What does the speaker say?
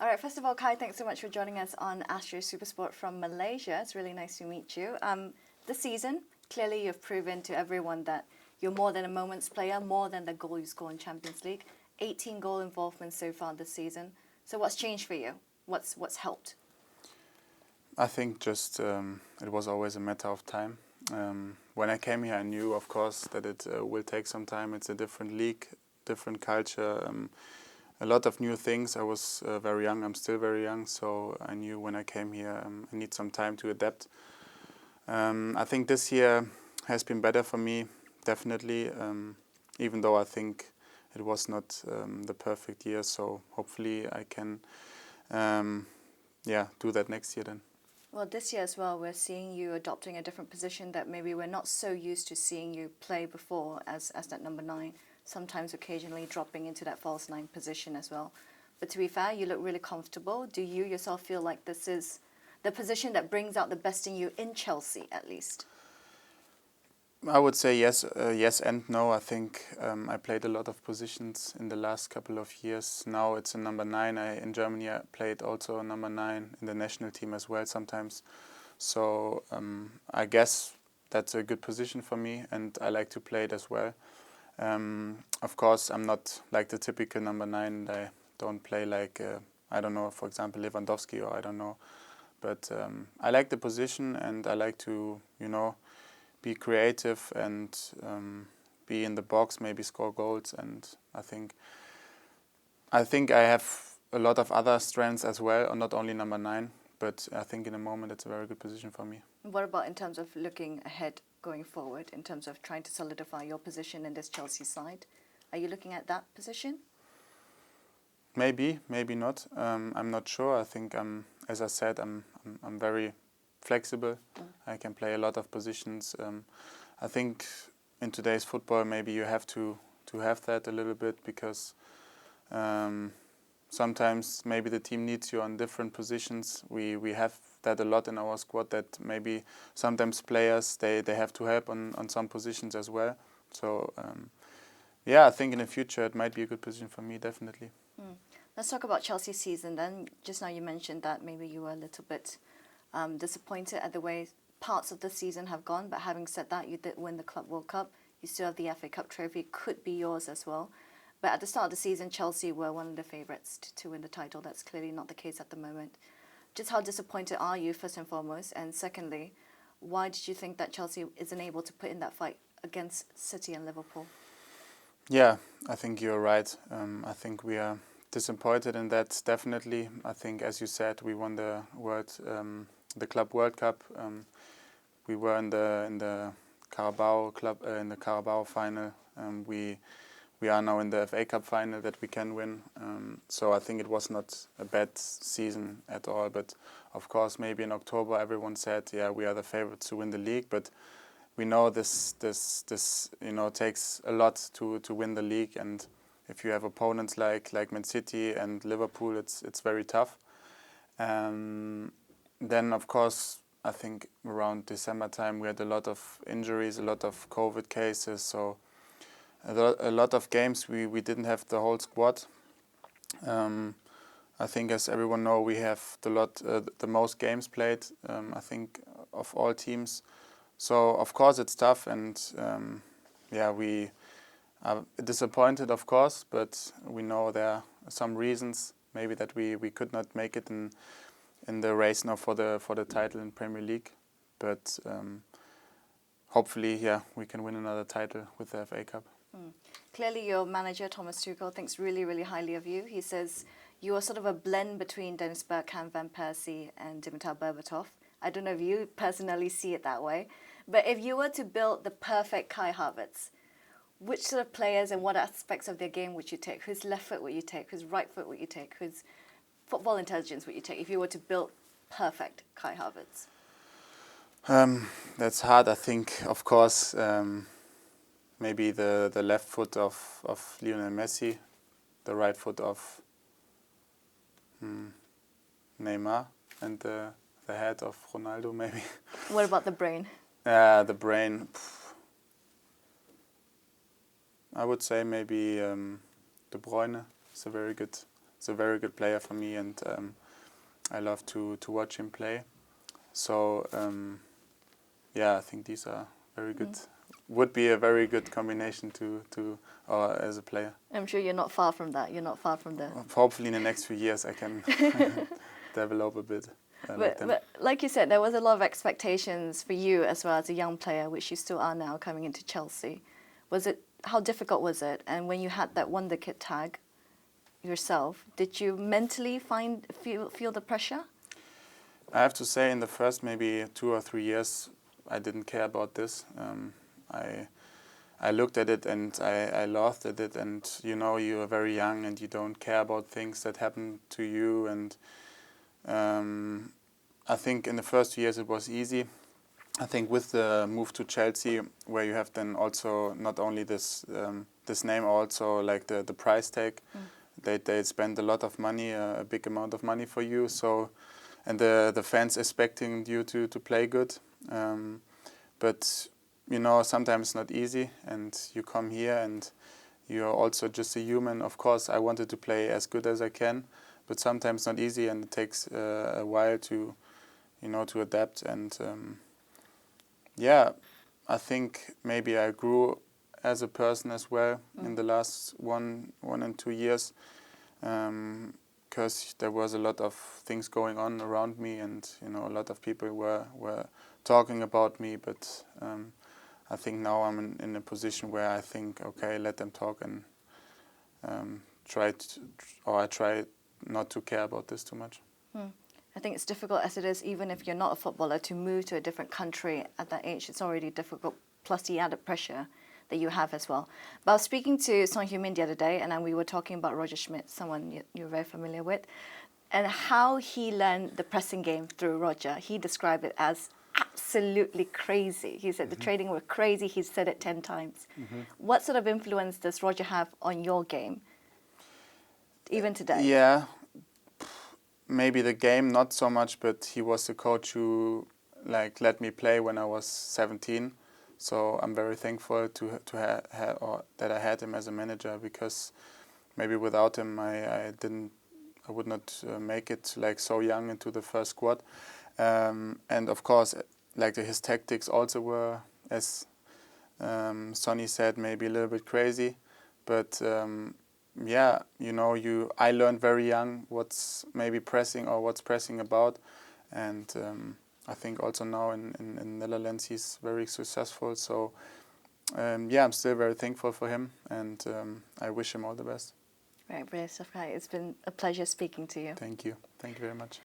All right, first of all, Kai, thanks so much for joining us on Astro Supersport from Malaysia. It's really nice to meet you. This season, clearly you've proven to everyone that you're more than a moments player, more than the goal you score in Champions League. 18 goal involvements so far this season. So what's changed for you? What's helped? I think just it was always a matter of time. When I came here, I knew, of course, that it will take some time. It's a different league, different culture, a lot of new things. I was very young. I'm still very young, so I knew when I came here I need some time to adapt. I think this year has been better for me, definitely, even though I think it was not the perfect year. So hopefully I can do that next year then. Well, this year as well, we're seeing you adopting a different position that maybe we're not so used to seeing you play before as that number 9, sometimes occasionally dropping into that false 9 position as well. But to be fair, you look really comfortable. Do you yourself feel like this is the position that brings out the best in you in Chelsea, at least? I would say yes, yes and no. I think I played a lot of positions in the last couple of years. Now it's a number 9. In Germany I played also a number 9 in the national team as well sometimes. So I guess that's a good position for me, and I like to play it as well. Of course, I'm not like the typical number 9. And I don't play like I don't know, for example, Lewandowski, or I don't know. But I like the position, and I like to be creative and be in the box, maybe score goals. And I think I have a lot of other strengths as well, or not only number 9. But I think in the moment it's a very good position for me. What about in terms of looking ahead, going forward, in terms of trying to solidify your position in this Chelsea side? Are you looking at that position? Maybe, maybe not. I'm not sure. I think as I said, I'm very flexible. I can play a lot of positions. I think in today's football, maybe you have to have that a little bit, because sometimes maybe the team needs you on different positions. We have that a lot in our squad, that maybe sometimes players they have to help on some positions as well. So I think in the future it might be a good position for me, definitely. Let's talk about Chelsea's season then. Just now you mentioned that maybe you were a little bit disappointed at the way parts of the season have gone, but having said that, you did win the Club World Cup. You still have the FA Cup trophy, could be yours as well. But at the start of the season, Chelsea were one of the favourites to win the title. That's clearly not the case at the moment. Just how disappointed are you, first and foremost? And secondly, why did you think that Chelsea isn't able to put in that fight against City and Liverpool? Yeah, I think you're right. I think we are disappointed in that, definitely. I think, as you said, we won the Club World Cup. We were in the Carabao Club in the Carabao final. We are now in the FA Cup final that we can win. So I think it was not a bad season at all. But of course, maybe in October everyone said, yeah, we are the favourites to win the league. But we know this takes a lot to win the league, and if you have opponents like Man City and Liverpool, it's very tough. Then of course, I think around December time we had a lot of injuries, a lot of COVID cases, so a lot of games we didn't have the whole squad. I think, as everyone know, we have the most games played, I think, of all teams. So of course it's tough, and we are disappointed, of course, but we know there are some reasons maybe that we could not make it in the race now for the title in Premier League. But hopefully, we can win another title with the FA Cup. Clearly, your manager, Thomas Tuchel, thinks really, really highly of you. He says you are sort of a blend between Dennis Bergkamp, Van Persie and Dimitar Berbatov. I don't know if you personally see it that way, but if you were to build the perfect Kai Havertz, which sort of players and what aspects of their game would you take? Whose left foot would you take? Whose right foot would you take? Whose football intelligence would you take if you were to build perfect Kai Havertz? That's hard. I think, of course, maybe the left foot of Lionel Messi, the right foot of Neymar, and the head of Ronaldo, maybe. What about the brain? The brain. I would say maybe De Bruyne is a very good a very good player for me, and I love to watch him play. So I think these are very good. Would be a very good combination to as a player. I'm sure you're not far from that. You're not far from the. Hopefully, in the next few years, I can develop a bit. But like you said, there was a lot of expectations for you as well as a young player, which you still are now coming into Chelsea. How difficult was it? And when you had that wonder kid tag yourself, did you mentally feel the pressure? I have to say, in the first maybe 2 or 3 years, I didn't care about this. I looked at it and I laughed at it, and you are very young and you don't care about things that happen to you, and I think in the first years it was easy. I think with the move to Chelsea, where you have then also not only this name, also like the price tag, they spend a lot of money, a big amount of money for you. So, and the fans expecting you to play good, but sometimes it's not easy, and you come here and you're also just a human. Of course, I wanted to play as good as I can, but sometimes not easy, and it takes a while to adapt. And I think maybe I grew as a person as well in the last 1 and 2 years, because there was a lot of things going on around me, and a lot of people were talking about me. But I think now I'm in a position where I think, okay, let them talk, and I try not to care about this too much. I think it's difficult as it is, even if you're not a footballer, to move to a different country at that age. It's already difficult, plus the added pressure that you have as well. But I was speaking to Son Heung-min the other day, and then we were talking about Roger Schmidt, someone you're very familiar with, and how he learned the pressing game through Roger. He described it as absolutely crazy. He said the training were crazy. He said it 10 times. What sort of influence does Roger have on your game, even today? Yeah, maybe the game not so much, but he was the coach who let me play when I was 17. So I'm very thankful that I had him as a manager, because maybe without him I would not make it so young into the first squad. And of course, his tactics also were, as Sonny said, maybe a little bit crazy. But I learned very young what's maybe pressing or what's pressing about. And I think also now in Netherlands he's very successful. So I'm still very thankful for him, and I wish him all the best. Right, brilliant stuff. Right, it's been a pleasure speaking to you. Thank you. Thank you very much.